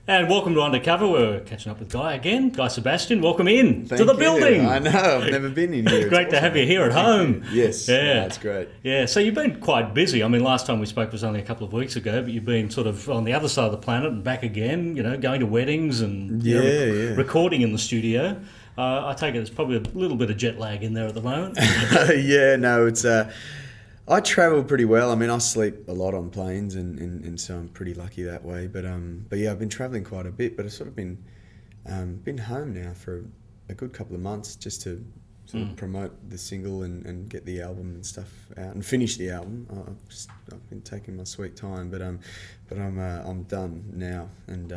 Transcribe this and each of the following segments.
And welcome to Undercover. We're catching up with Guy again. Guy Sebastian, welcome in Thank to the you. building. I know, I've never been in here. Great to have you here at home. Yes, Yeah. that's great. Yeah, so you've been quite busy. I mean, last time we spoke was only a couple of weeks ago, but you've been sort of on the other side of the planet and back again, you know, going to weddings and recording in the studio. I take it there's probably a little bit of jet lag in there at the moment. Yeah, no, it's... I travel pretty well. I mean, I sleep a lot on planes, and so I'm pretty lucky that way. But yeah, I've been traveling quite a bit. But I've sort of been home now for a good couple of months just to sort of promote the single and get the album and stuff out and finish the album. I've been taking my sweet time, but I'm done now, and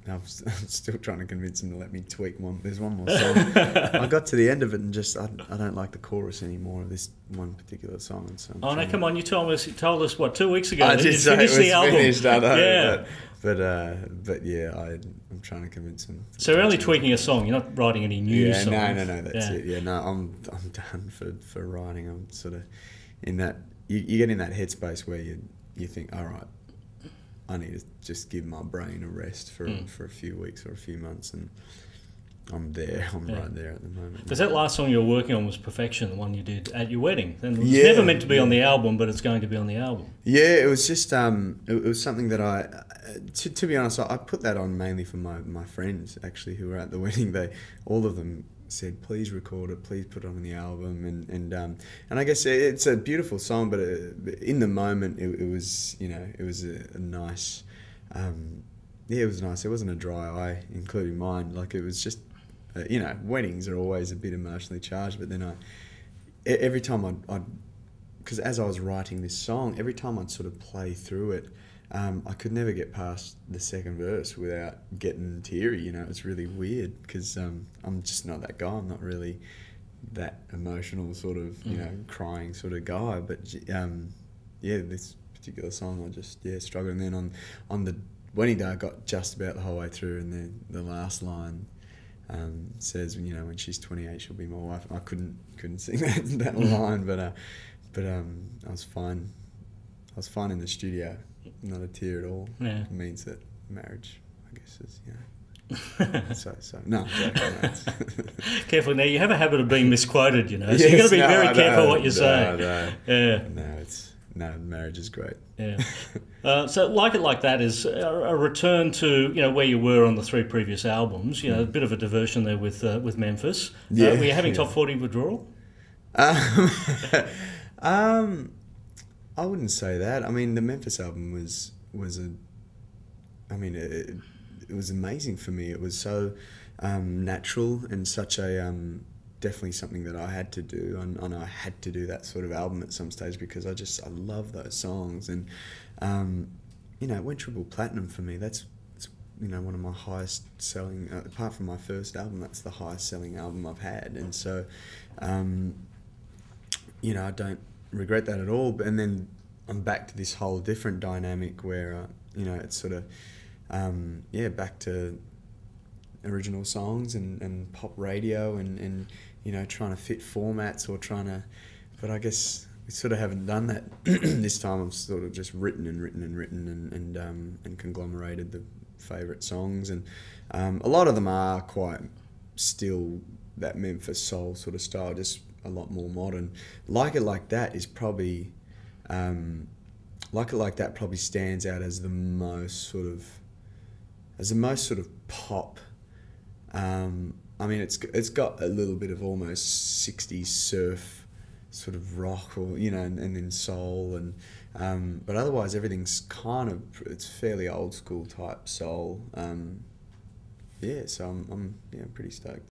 I'm still trying to convince them to let me tweak one. There's one more song. I got to the end of it and just I don't like the chorus anymore of this one particular song. And so no, come on! You told us what, 2 weeks ago? I did say it was the album. finished. I know, yeah, but yeah, I'm trying to convince them. So you're only tweaking a song. You're not writing any new songs. No. That's it. Yeah, no, I'm done for writing. I'm sort of in that. You get in that headspace where you think, all right, I need to just give my brain a rest for a few weeks or a few months, and I'm there. I'm right there at the moment. Because that last song you were working on was Perfection, the one you did at your wedding. And it was never meant to be on the album, but it's going to be on the album. Yeah, it was just it was something that to be honest, I put that on mainly for my friends actually who were at the wedding. All of them said, please record it, please put it on the album, and I guess it's a beautiful song, but in the moment it was, you know, it was a nice, it was nice. It wasn't a dry eye, including mine. Like, it was just, you know, weddings are always a bit emotionally charged, but then every time I'd because as I was writing this song, every time I'd sort of play through it, I could never get past the second verse without getting teary. You know, it's really weird because I'm just not that guy. I'm not really that emotional sort of, you know, crying sort of guy. But yeah, this particular song I just struggled. And then on the wedding day, I got just about the whole way through, and then the last line says, you know, when she's 28, she'll be my wife. I couldn't sing that line, but I was fine. I was fine in the studio. Not a tear at all. Yeah. It means that marriage, I guess, is, you know. so no. Careful now. You have a habit of being misquoted, you know. So you've got to be very careful what you say. No, marriage is great. Yeah. So Like It Like That is a return to, you know, where you were on the 3 previous albums. You know, a bit of a diversion there with Memphis. Yeah. Were you having top 40 withdrawal? I wouldn't say that. I mean, the Memphis album was it was amazing for me. It was so natural and such a definitely something that I had to do, and I had to do that sort of album at some stage because I love those songs, and you know, it went triple platinum for me. That's you know, one of my highest selling, apart from my first album, that's the highest selling album I've had, and so you know, I don't regret that at all. And then I'm back to this whole different dynamic where you know, it's sort of back to original songs and pop radio and you know, trying to fit formats or but I guess we sort of haven't done that this time. I've sort of just written and conglomerated the favourite songs, and a lot of them are quite still that Memphis soul sort of style, just a lot more modern. Like It Like That is probably Like It Like That probably stands out as the most sort of pop. I mean, it's got a little bit of almost 60s surf sort of rock, or you know, and then soul, and but otherwise everything's it's fairly old school type soul. So I'm pretty stoked.